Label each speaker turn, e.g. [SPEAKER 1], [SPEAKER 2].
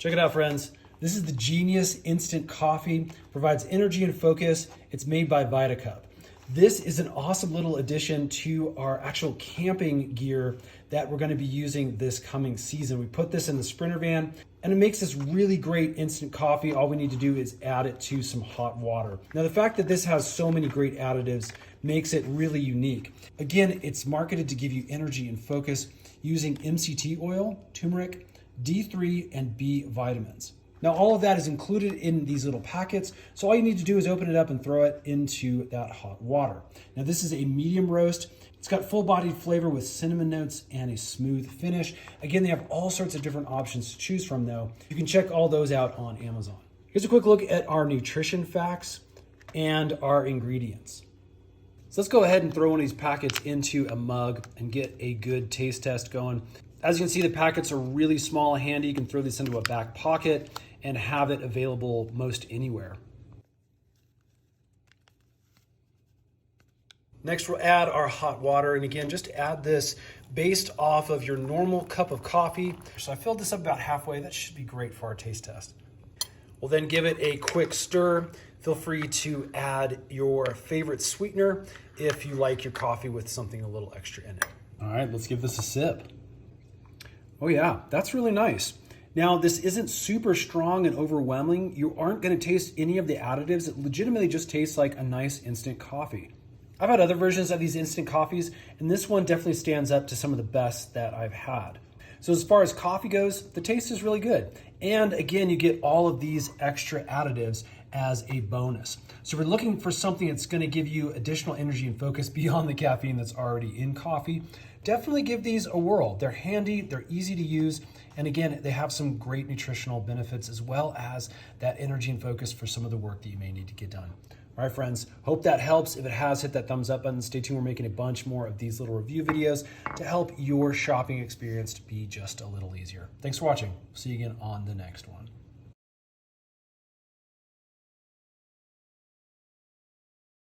[SPEAKER 1] Check it out, friends. This is the Genius Instant Coffee. Provides energy and focus. It's made by Vitacup. This is an awesome little addition to our actual camping gear that we're going to be using this coming season. We put this in the Sprinter van and it makes this really great instant coffee. All we need to do is add it to some hot water. Now, the fact that this has so many great additives makes it really unique. Again, it's marketed to give you energy and focus using MCT oil, turmeric, D3, and B vitamins. Now, all of that is included in these little packets, so all you need to do is open it up and throw it into that hot water. Now, this is a medium roast. It's got full-bodied flavor with cinnamon notes and a smooth finish. Again, they have all sorts of different options to choose from, though. You can check all those out on Amazon. Here's a quick look at our nutrition facts and our ingredients. So let's go ahead and throw one of these packets into a mug and get a good taste test going. As you can see, the packets are really small and handy. You can throw this into a back pocket and have it available most anywhere. Next, we'll add our hot water. And again, just add this based off of your normal cup of coffee. So I filled this up about halfway. That should be great for our taste test. We'll then give it a quick stir. Feel free to add your favorite sweetener if you like your coffee with something a little extra in it. All right, let's give this a sip. Oh yeah, that's really nice. Now, this isn't super strong and overwhelming. You aren't going to taste any of the additives. It legitimately just tastes like a nice instant coffee. I've had other versions of these instant coffees, and this one definitely stands up to some of the best that I've had. So as far as coffee goes, the taste is really good. And again, you get all of these extra additives as a bonus. So we're looking for something that's going to give you additional energy and focus beyond the caffeine that's already in coffee. Definitely give these a whirl. They're handy, they're easy to use, and again, they have some great nutritional benefits as well as that energy and focus for some of the work that you may need to get done. All right, friends, hope that helps. If it has, hit that thumbs up button. Stay tuned. We're making a bunch more of these little review videos to help your shopping experience to be just a little easier. Thanks for watching. See you again on the next one.